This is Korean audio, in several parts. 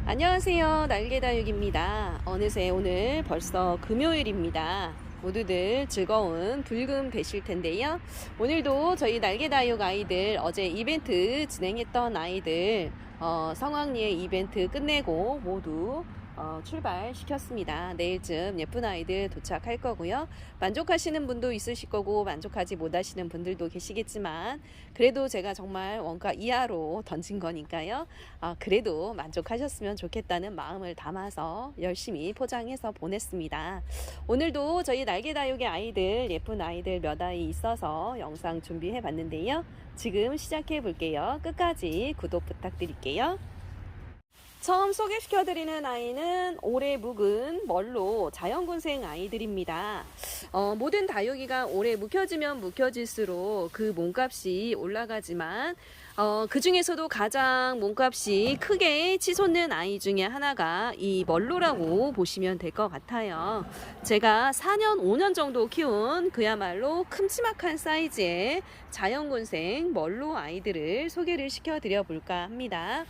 안녕하세요. 날개다육입니다. 어느새 오늘 벌써 금요일입니다. 모두들 즐거운 불금 되실 텐데요. 오늘도 저희 날개다육 아이들 어제 이벤트 진행했던 아이들 성황리에 이벤트 끝내고 모두 출발시켰습니다. 내일쯤 예쁜 아이들 도착할 거고요. 만족하시는 분도 있으실 거고 만족하지 못하시는 분들도 계시겠지만 그래도 제가 정말 원가 이하로 던진 거니까요. 그래도 만족하셨으면 좋겠다는 마음을 담아서 열심히 포장해서 보냈습니다. 오늘도 저희 날개다육의 아이들 예쁜 아이들 몇 아이 있어서 영상 준비해 봤는데요. 지금 시작해 볼게요. 끝까지 구독 부탁드릴게요. 처음 소개시켜드리는 아이는 올해 묵은 멀로 자연군생 아이들입니다. 모든 다육이가 오래 묵혀지면 묵혀질수록 그 몸값이 올라가지만 그 중에서도 가장 몸값이 크게 치솟는 아이 중에 하나가 이 멀로라고 보시면 될 것 같아요. 제가 4년, 5년 정도 키운 그야말로 큼지막한 사이즈의 자연군생 멀로 아이들을 소개를 시켜드려 볼까 합니다.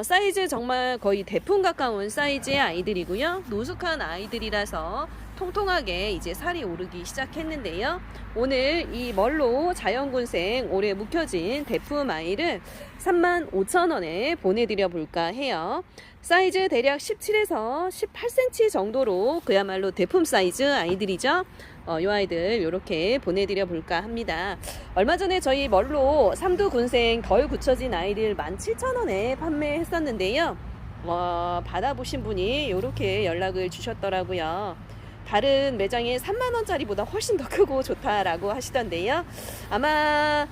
사이즈 정말 거의 대품 가까운 사이즈의 아이들이고요. 노숙한 아이들이라서 통통하게 이제 살이 오르기 시작했는데요. 오늘 이 멀로 자연군생 올해 묵혀진 대품 아이를 35,000원에 보내드려 볼까 해요. 사이즈 대략 17에서 18cm 정도로 그야말로 대품 사이즈 아이들이죠. 이 아이들 이렇게 보내드려 볼까 합니다. 얼마 전에 저희 멀로 삼두군생 덜 굳혀진 아이들 17,000원에 판매했었는데요. 받아보신 분이 이렇게 연락을 주셨더라고요. 다른 매장에 3만원짜리보다 훨씬 더 크고 좋다라고 하시던데요. 아마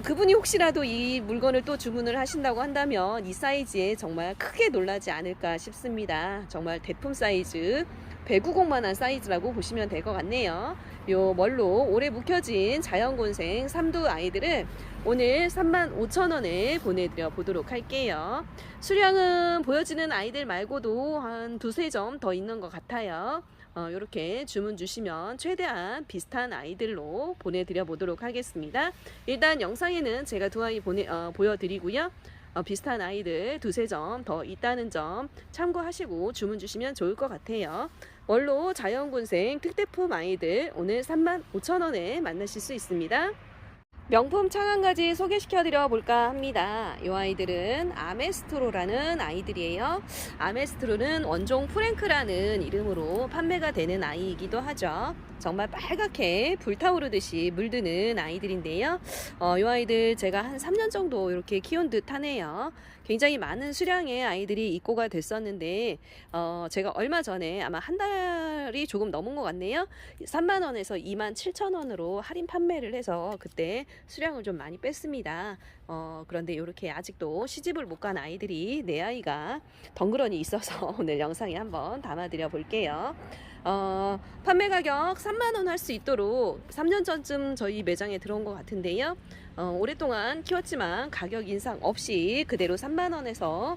그분이 혹시라도 이 물건을 또 주문을 하신다고 한다면 이 사이즈에 정말 크게 놀라지 않을까 싶습니다. 정말 대품 사이즈, 배구공만한 사이즈라고 보시면 될 것 같네요. 요 멀로 오래 묵혀진 자연곤생 삼두 아이들을 오늘 35,000원에 보내드려 보도록 할게요. 수량은 보여지는 아이들 말고도 한 두세 점 더 있는 것 같아요. 이렇게 주문 주시면 최대한 비슷한 아이들로 보내드려 보도록 하겠습니다. 일단 영상에는 제가 두 아이 보여드리고요. 비슷한 아이들 두세 점 더 있다는 점 참고하시고 주문 주시면 좋을 것 같아요. 멀로 자연군생 특대품 아이들 오늘 35,000원에 만나실 수 있습니다. 명품 창한가지 소개시켜드려 볼까 합니다. 이 아이들은 아메스트로라는 아이들이에요. 아메스트로는 원종 프랭크라는 이름으로 판매가 되는 아이이기도 하죠. 정말 빨갛게 불타오르듯이 물드는 아이들인데요. 이 아이들 제가 한 3년 정도 이렇게 키운 듯 하네요. 굉장히 많은 수량의 아이들이 입고가 됐었는데 제가 얼마 전에 아마 한 달이 조금 넘은 것 같네요. 3만원에서 27,000원으로 할인 판매를 해서 그때 수량을 좀 많이 뺐습니다. 그런데 이렇게 아직도 시집을 못 간 아이들이 내 아이가 덩그러니 있어서 오늘 영상에 한번 담아드려 볼게요. 판매 가격 3만원 할 수 있도록 3년 전쯤 저희 매장에 들어온 것 같은데요. 오랫동안 키웠지만 가격 인상 없이 그대로 3만원에서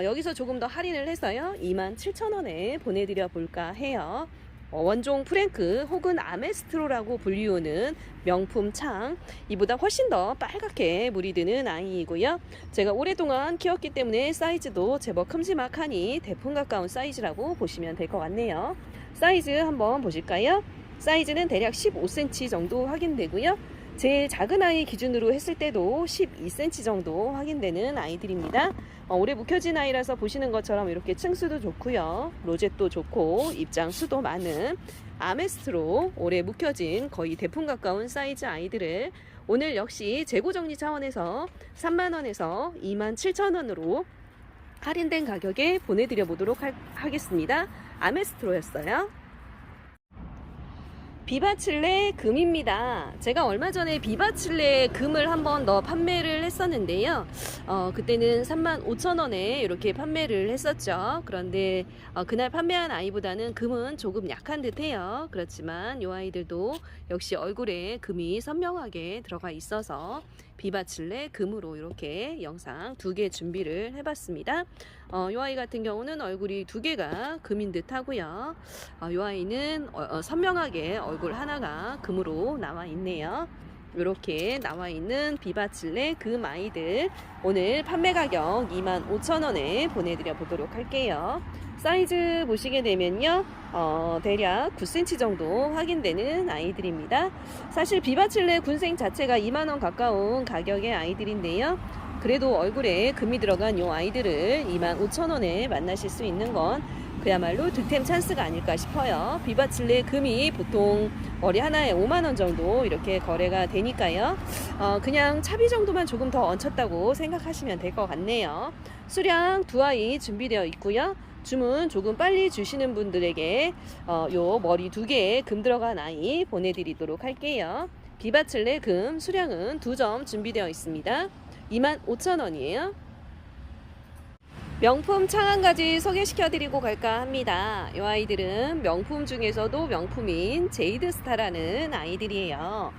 여기서 조금 더 할인을 해서요 27,000원에 보내드려 볼까 해요. 원종 프랭크 혹은 아메스트로라고 불리우는 명품 창, 이보다 훨씬 더 빨갛게 물이 드는 아이이고요. 제가 오랫동안 키웠기 때문에 사이즈도 제법 큼지막하니 대품 가까운 사이즈라고 보시면 될 것 같네요. 사이즈 한번 보실까요? 사이즈는 대략 15cm 정도 확인되고요. 제일 작은 아이 기준으로 했을 때도 12cm 정도 확인되는 아이들입니다. 오래 묵혀진 아이라서 보시는 것처럼 이렇게 층수도 좋고요. 로zet도 좋고 입장수도 많은 아메스트로 오래 묵혀진 거의 대품 가까운 사이즈 아이들을 오늘 역시 재고 정리 차원에서 3만원에서 27,000원으로 할인된 가격에 보내드려 보도록 하겠습니다. 아메스트로였어요. 비바칠레 금입니다. 제가 얼마 전에 비바칠레 금을 한번 더 판매를 했었는데요. 그때는 35,000원에 이렇게 판매를 했었죠. 그런데 그날 판매한 아이보다는 금은 조금 약한 듯해요. 그렇지만 이 아이들도 역시 얼굴에 금이 선명하게 들어가 있어서 비바칠레 금으로 이렇게 영상 2개 준비를 해봤습니다. 이 아이 같은 경우는 얼굴이 2개가 금인 듯 하고요. 이 아이는 선명하게 얼굴 하나가 금으로 나와 있네요. 이렇게 나와 있는 비바칠레 금 아이들 오늘 판매 가격 25,000원에 보내드려 보도록 할게요. 사이즈 보시게 되면요, 대략 9cm 정도 확인되는 아이들입니다. 사실 비바칠레 군생 자체가 2만원 가까운 가격의 아이들인데요, 그래도 얼굴에 금이 들어간 이 아이들을 25,000원에 만나실 수 있는 건 그야말로 득템 찬스가 아닐까 싶어요. 비바칠레 금이 보통 머리 하나에 5만원 정도 이렇게 거래가 되니까요, 그냥 차비 정도만 조금 더 얹혔다고 생각하시면 될 것 같네요. 수량 2아이 준비되어 있고요. 주문 조금 빨리 주시는 분들에게 요 머리 2개에 금 들어간 아이 보내드리도록 할게요. 비바칠레 금 수량은 2점 준비되어 있습니다. 25,000원이에요. 명품 창한가지 소개시켜드리고 갈까 합니다. 이 아이들은 명품 중에서도 명품인 제이드스타라는 아이들이에요.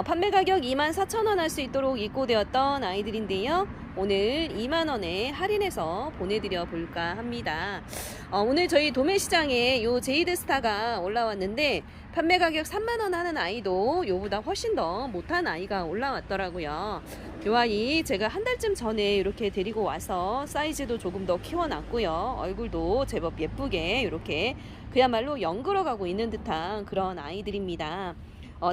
판매 가격 24,000원 할 수 있도록 입고되었던 아이들인데요, 오늘 2만원에 할인해서 보내드려 볼까 합니다. 오늘 저희 도매시장에 이 제이드스타가 올라왔는데 판매 가격 3만원 하는 아이도 요보다 훨씬 더 못한 아이가 올라왔더라고요. 요 아이 제가 한 달쯤 전에 이렇게 데리고 와서 사이즈도 조금 더 키워놨고요. 얼굴도 제법 예쁘게 이렇게 그야말로 연그러가고 있는 듯한 그런 아이들입니다.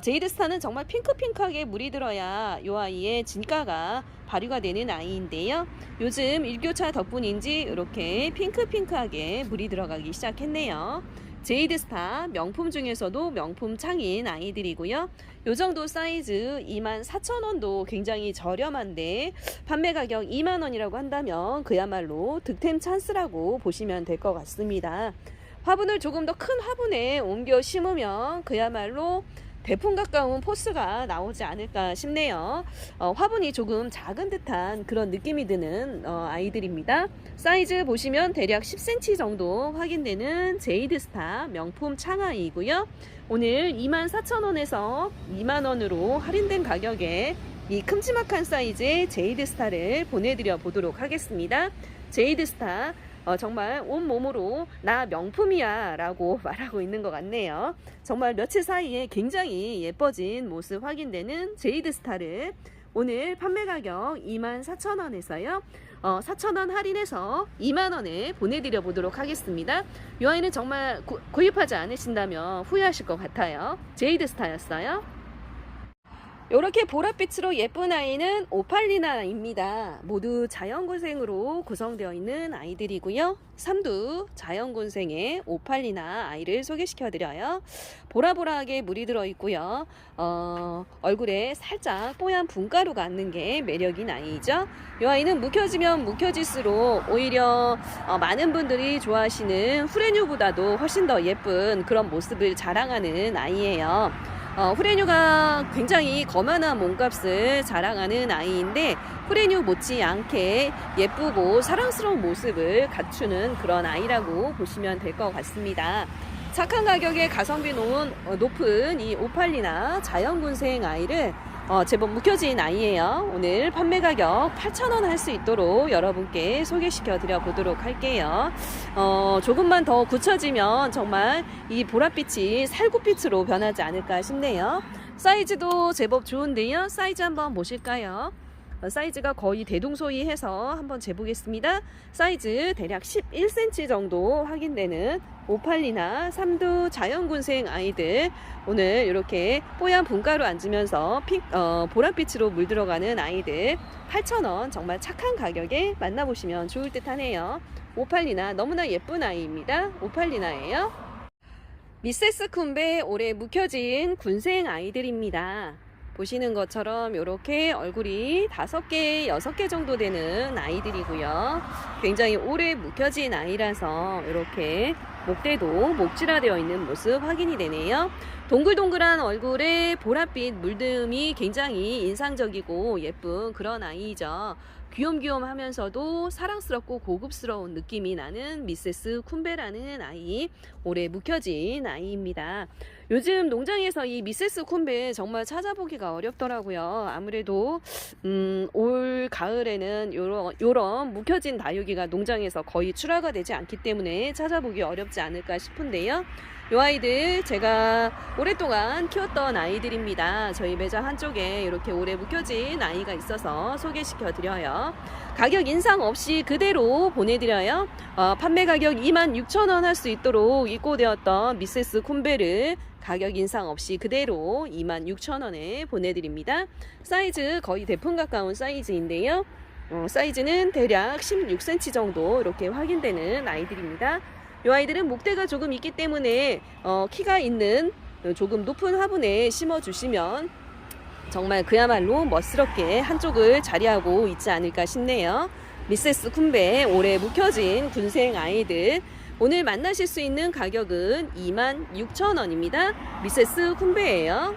제이드스타는 정말 핑크핑크하게 물이 들어야 요 아이의 진가가 발휘가 되는 아이인데요, 요즘 일교차 덕분인지 이렇게 핑크핑크하게 물이 들어가기 시작했네요. 제이드스타 명품 중에서도 명품 창인 아이들이고요. 요정도 사이즈 24,000원도 굉장히 저렴한데 판매 가격 2만원이라고 한다면 그야말로 득템 찬스라고 보시면 될 것 같습니다. 화분을 조금 더 큰 화분에 옮겨 심으면 그야말로 대풍 가까운 포스가 나오지 않을까 싶네요. 화분이 조금 작은 듯한 그런 느낌이 드는 아이들입니다. 사이즈 보시면 대략 10cm 정도 확인되는 제이드스타 명품 창아이고요. 오늘 24,000원에서 2만원으로 할인된 가격에 이 큼지막한 사이즈의 제이드스타를 보내드려 보도록 하겠습니다. 제이드스타 정말 온몸으로 나 명품이야 라고 말하고 있는 것 같네요. 정말 며칠 사이에 굉장히 예뻐진 모습 확인되는 제이드스타를 오늘 판매 가격 24,000원에서요 4,000원 할인해서 2만원에 보내드려 보도록 하겠습니다. 이 아이는 정말 구입하지 않으신다면 후회하실 것 같아요. 제이드스타였어요. 이렇게 보랏빛으로 예쁜 아이는 오팔리나입니다. 모두 자연군생으로 구성되어 있는 아이들이고요. 삼두 자연군생의 오팔리나 아이를 소개시켜드려요. 보라보라하게 물이 들어있고요. 얼굴에 살짝 뽀얀 분가루가 앉는 게 매력인 아이죠. 이 아이는 묵혀지면 묵혀질수록 오히려 많은 분들이 좋아하시는 후레뉴보다도 훨씬 더 예쁜 그런 모습을 자랑하는 아이예요. 후레뉴가 굉장히 거만한 몸값을 자랑하는 아이인데 후레뉴 못지않게 예쁘고 사랑스러운 모습을 갖추는 그런 아이라고 보시면 될 것 같습니다. 착한 가격에 가성비 높은 이 오팔리나 자연군생 아이를 제법 묵혀진 아이예요. 오늘 판매 가격 8,000원 할 수 있도록 여러분께 소개시켜 드려 보도록 할게요. 조금만 더 굳혀지면 정말 이 보랏빛이 살구빛으로 변하지 않을까 싶네요. 사이즈도 제법 좋은데요, 사이즈 한번 보실까요? 사이즈가 거의 대동소이해서 한번 재보겠습니다. 사이즈 대략 11cm 정도 확인되는 오팔리나 삼두 자연군생 아이들, 오늘 이렇게 뽀얀 분가루 앉으면서 보랏빛으로 물들어가는 아이들 8,000원 정말 착한 가격에 만나보시면 좋을 듯 하네요. 오팔리나 너무나 예쁜 아이입니다. 오팔리나예요. 미세스 쿰베 올해 묵혀진 군생 아이들입니다. 보시는 것처럼 이렇게 얼굴이 5개, 6개 정도 되는 아이들이고요. 굉장히 오래 묵혀진 아이라서 이렇게 목대도 목질화되어 있는 모습 확인이 되네요. 동글동글한 얼굴에 보랏빛 물듦이 굉장히 인상적이고 예쁜 그런 아이죠. 귀염귀염하면서도 사랑스럽고 고급스러운 느낌이 나는 미세스 쿰베라는 아이, 오래 묵혀진 아이입니다. 요즘 농장에서 이 미세스 콤베 정말 찾아보기가 어렵더라고요. 아무래도 올 가을에는 요런 묵혀진 다육이가 농장에서 거의 출하가 되지 않기 때문에 찾아보기 어렵지 않을까 싶은데요. 요 아이들 제가 오랫동안 키웠던 아이들입니다. 저희 매장 한쪽에 이렇게 오래 묵혀진 아이가 있어서 소개시켜 드려요. 가격 인상 없이 그대로 보내드려요. 판매 가격 26,000원 할 수 있도록 입고되었던 미세스 콤베를 가격 인상 없이 그대로 26,000원에 보내드립니다. 사이즈 거의 대품 가까운 사이즈인데요. 사이즈는 대략 16cm 정도 이렇게 확인되는 아이들입니다. 이 아이들은 목대가 조금 있기 때문에 키가 있는 조금 높은 화분에 심어 주시면 정말 그야말로 멋스럽게 한쪽을 자리하고 있지 않을까 싶네요. 미세스 콤베 올해 묵혀진 군생 아이들, 오늘 만나실 수 있는 가격은 26,000원입니다. 미세스 콤베예요.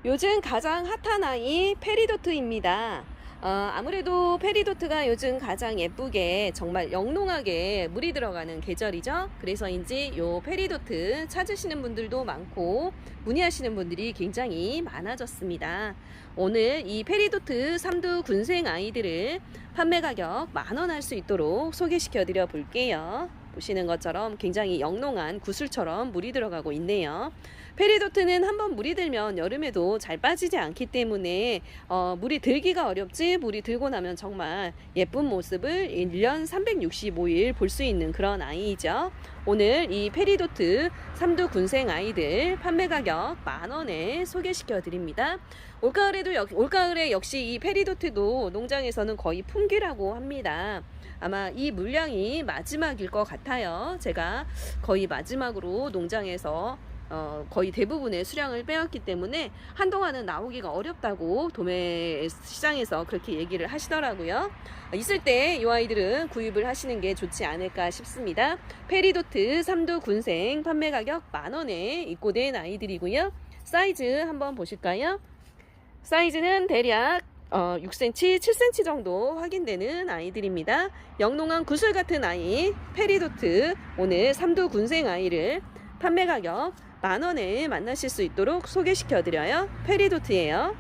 요즘 가장 핫한 아이 페리도트입니다. 아무래도 페리도트가 요즘 가장 예쁘게 정말 영롱하게 물이 들어가는 계절이죠. 그래서인지 요 페리도트 찾으시는 분들도 많고 문의하시는 분들이 굉장히 많아졌습니다. 오늘 이 페리도트 3두 군생 아이들을 판매 가격 10,000원 할 수 있도록 소개시켜 드려 볼게요. 보시는 것처럼 굉장히 영롱한 구슬처럼 물이 들어가고 있네요. 페리도트는 한번 물이 들면 여름에도 잘 빠지지 않기 때문에 물이 들기가 어렵지, 물이 들고 나면 정말 예쁜 모습을 1년 365일 볼 수 있는 그런 아이이죠. 오늘 이 페리도트 3두 군생 아이들 판매 가격 10,000원에 소개시켜 드립니다. 올가을에 역시 이 페리도트도 농장에서는 거의 품귀라고 합니다. 아마 이 물량이 마지막일 것 같아요. 제가 거의 마지막으로 농장에서 거의 대부분의 수량을 빼왔기 때문에 한동안은 나오기가 어렵다고 도매 시장에서 그렇게 얘기를 하시더라고요. 있을 때 이 아이들은 구입을 하시는 게 좋지 않을까 싶습니다. 페리도트 3두 군생 판매 가격 10,000원에 입고된 아이들이고요. 사이즈 한번 보실까요? 사이즈는 대략 6cm, 7cm 정도 확인되는 아이들입니다. 영롱한 구슬 같은 아이 페리도트, 오늘 3두 군생 아이를 판매 가격 10,000원에 만나실 수 있도록 소개시켜 드려요. 페리도트예요.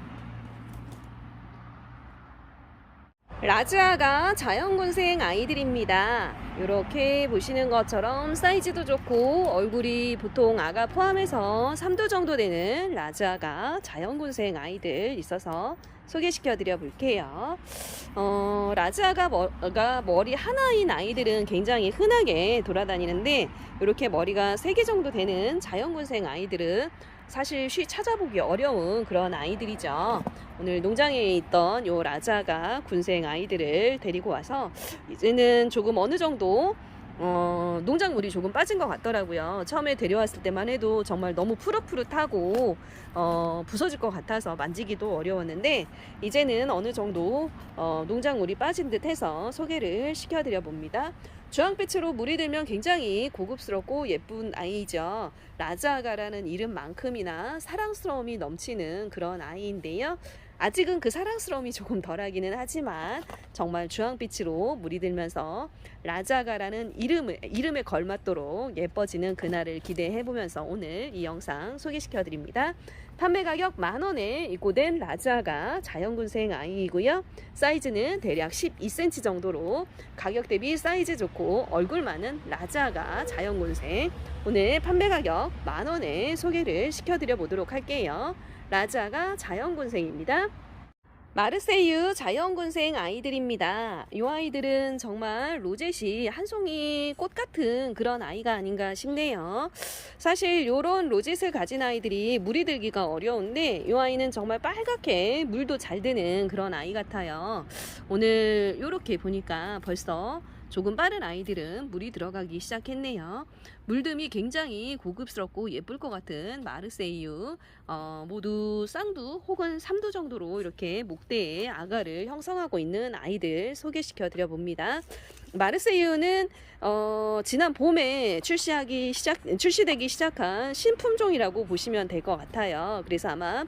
라즈아가 자연군생 아이들입니다. 이렇게 보시는 것처럼 사이즈도 좋고 얼굴이 보통 아가 포함해서 3두 정도 되는 라즈아가 자연군생 아이들 있어서 소개시켜 드려 볼게요. 라즈아가 머리 하나인 아이들은 굉장히 흔하게 돌아다니는데 이렇게 머리가 3개 정도 되는 자연군생 아이들은 사실 찾아보기 어려운 그런 아이들이죠. 오늘 농장에 있던 요 라자가 군생 아이들을 데리고 와서 이제는 조금 어느 정도 농작물이 조금 빠진 것 같더라고요. 처음에 데려왔을 때만 해도 정말 너무 푸릇푸릇하고 부서질 것 같아서 만지기도 어려웠는데 이제는 어느 정도 농작물이 빠진 듯 해서 소개를 시켜드려 봅니다. 주황빛으로 물이 들면 굉장히 고급스럽고 예쁜 아이죠. 라자아가라는 이름만큼이나 사랑스러움이 넘치는 그런 아이인데요. 아직은 그 사랑스러움이 조금 덜하기는 하지만 정말 주황빛으로 물이 들면서 라자아가라는 이름에 걸맞도록 예뻐지는 그날을 기대해보면서 오늘 이 영상 소개시켜 드립니다. 판매 가격 10,000원에 입고된 라자아가 자연군생 아이이고요. 사이즈는 대략 12cm 정도로 가격 대비 사이즈 좋고 얼굴 많은 라자아가 자연군생, 오늘 판매 가격 10,000원에 소개를 시켜드려 보도록 할게요. 라자아가 자연군생입니다. 마르세유 자연군생 아이들입니다. 이 아이들은 정말 로젯이 한 송이 꽃 같은 그런 아이가 아닌가 싶네요. 사실 이런 로젯을 가진 아이들이 물이 들기가 어려운데 이 아이는 정말 빨갛게 물도 잘 드는 그런 아이 같아요. 오늘 이렇게 보니까 벌써 조금 빠른 아이들은 물이 들어가기 시작했네요. 물듬이 굉장히 고급스럽고 예쁠 것 같은 마르세유, 모두 쌍두 혹은 삼두 정도로 이렇게 목대에 아가를 형성하고 있는 아이들 소개시켜 드려 봅니다. 마르세유는 지난 봄에 출시되기 시작한 신품종이라고 보시면 될 것 같아요. 그래서 아마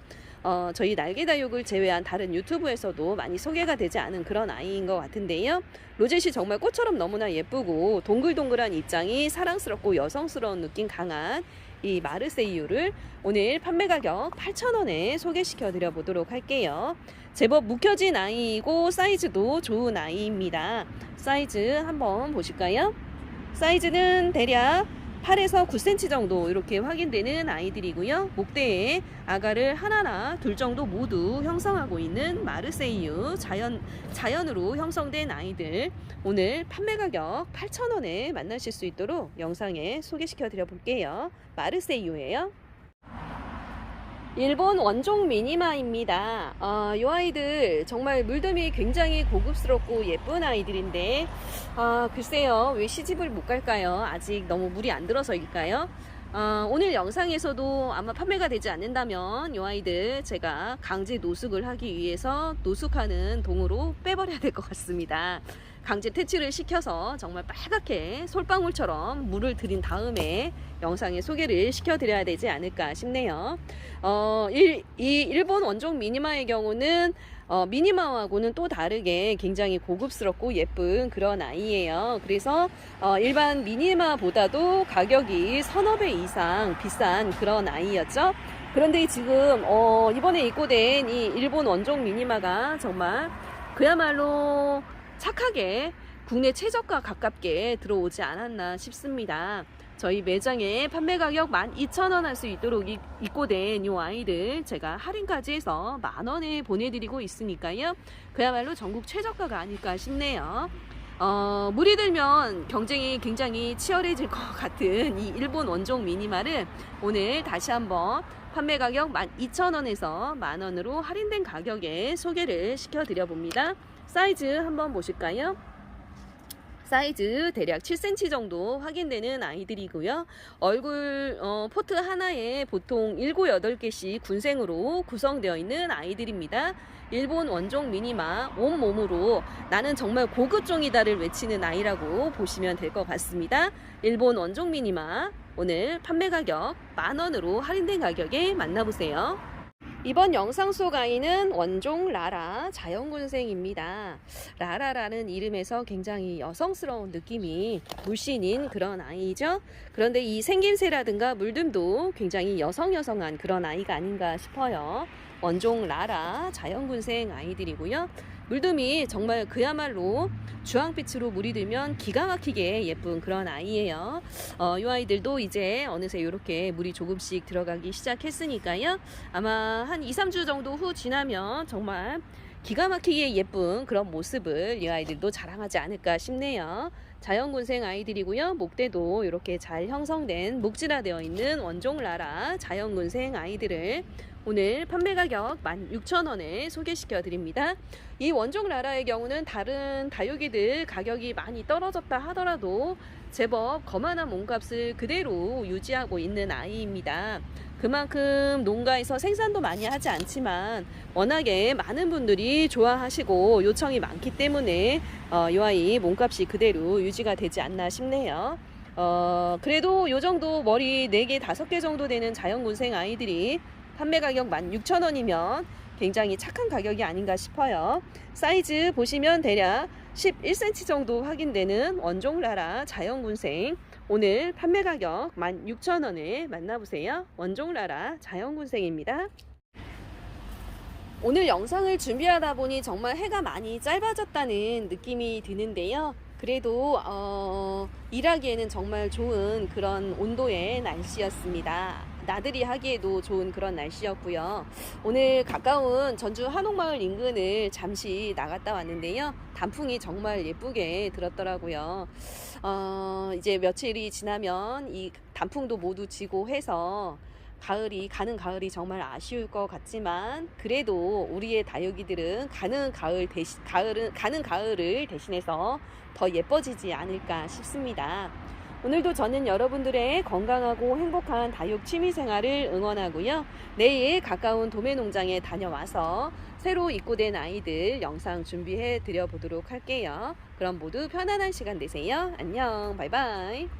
저희 날개다육을 제외한 다른 유튜브에서도 많이 소개가 되지 않은 그런 아이인 것 같은데요. 로젯이 정말 꽃처럼 너무나 예쁘고 동글동글한 입장이 사랑스럽고 여성스러운 느낌 강한 이 마르세유를 오늘 판매 가격 8,000원에 소개시켜 드려 보도록 할게요. 제법 묵혀진 아이이고 사이즈도 좋은 아이입니다. 사이즈 한번 보실까요? 사이즈는 대략 8에서 9cm 정도 이렇게 확인되는 아이들이고요. 목대에 아가를 하나나 둘 정도 모두 형성하고 있는 마르세유 자연으로 형성된 아이들, 오늘 판매 가격 8,000원에 만나실 수 있도록 영상에 소개시켜 드려 볼게요. 마르세유예요. 일본 원종 미니마입니다. 이 아이들 정말 물듬이 굉장히 고급스럽고 예쁜 아이들인데 글쎄요, 왜 시집을 못 갈까요? 아직 너무 물이 안 들어서일까요? 오늘 영상에서도 아마 판매가 되지 않는다면 이 아이들 제가 강제 노숙을 하기 위해서 노숙하는 동으로 빼버려야 될 것 같습니다. 강제 퇴치를 시켜서 정말 빨갛게 솔방울처럼 물을 들인 다음에 영상에 소개를 시켜드려야 되지 않을까 싶네요. 이 일본 원종 미니마의 경우는 미니마하고는 또 다르게 굉장히 고급스럽고 예쁜 그런 아이예요. 그래서 일반 미니마보다도 가격이 서너 배 이상 비싼 그런 아이였죠. 그런데 지금 이번에 입고된 이 일본 원종 미니마가 정말 그야말로 착하게 국내 최저가 가깝게 들어오지 않았나 싶습니다. 저희 매장에 판매 가격 12,000원 할 수 있도록 입고된 이 아이들 제가 할인까지 해서 만원에 보내드리고 있으니까요. 그야말로 전국 최저가가 아닐까 싶네요. 물이 들면 경쟁이 굉장히 치열해질 것 같은 이 일본 원종 미니마를 오늘 다시 한번 판매 가격 12,000원에서 만원으로 할인된 가격에 소개를 시켜드려 봅니다. 사이즈 한번 보실까요? 사이즈 대략 7cm 정도 확인되는 아이들이고요. 얼굴 포트 하나에 보통 7, 8개씩 군생으로 구성되어 있는 아이들입니다. 일본 원종 미니마, 온몸으로 나는 정말 고급종이다를 외치는 아이라고 보시면 될 것 같습니다. 일본 원종 미니마 오늘 판매 가격 만원으로 할인된 가격에 만나보세요. 이번 영상 속 아이는 원종 라라 자연군생입니다. 라라라는 이름에서 굉장히 여성스러운 느낌이 물씬인 그런 아이죠. 그런데 이 생김새라든가 물듬도 굉장히 여성한 그런 아이가 아닌가 싶어요. 원종 라라 자연군생 아이들이고요. 물듬이 정말 그야말로 주황빛으로 물이 들면 기가 막히게 예쁜 그런 아이예요. 이 아이들도 이제 어느새 이렇게 물이 조금씩 들어가기 시작했으니까요. 아마 한 2, 3주 정도 후 지나면 정말 기가 막히게 예쁜 그런 모습을 이 아이들도 자랑하지 않을까 싶네요. 자연군생 아이들이고요. 목대도 이렇게 잘 형성된 목질화되어 있는 원종 라라 자연군생 아이들을 오늘 판매 가격 16,000원에 소개시켜 드립니다. 이 원종 라라의 경우는 다른 다육이들 가격이 많이 떨어졌다 하더라도 제법 거만한 몸값을 그대로 유지하고 있는 아이입니다. 그만큼 농가에서 생산도 많이 하지 않지만 워낙에 많은 분들이 좋아하시고 요청이 많기 때문에 이 아이 몸값이 그대로 유지가 되지 않나 싶네요. 그래도 요 정도 머리 4개, 5개 정도 되는 자연군생 아이들이 판매 가격 16,000원이면 굉장히 착한 가격이 아닌가 싶어요. 사이즈 보시면 대략 11cm 정도 확인되는 원종 라라 자연군생 오늘 판매 가격 16,000원에 만나보세요. 원종 라라 자연군생입니다. 오늘 영상을 준비하다 보니 정말 해가 많이 짧아졌다는 느낌이 드는데요. 그래도 일하기에는 정말 좋은 그런 온도의 날씨였습니다. 나들이 하기에도 좋은 그런 날씨였고요. 오늘 가까운 전주 한옥마을 인근을 잠시 나갔다 왔는데요. 단풍이 정말 예쁘게 들었더라고요. 이제 며칠이 지나면 이 단풍도 모두 지고 해서 가는 가을이 정말 아쉬울 것 같지만 그래도 우리의 다육이들은 가는 가을을 대신해서 더 예뻐지지 않을까 싶습니다. 오늘도 저는 여러분들의 건강하고 행복한 다육 취미생활을 응원하고요. 내일 가까운 도매농장에 다녀와서 새로 입고된 아이들 영상 준비해 드려 보도록 할게요. 그럼 모두 편안한 시간 되세요. 안녕, 바이바이.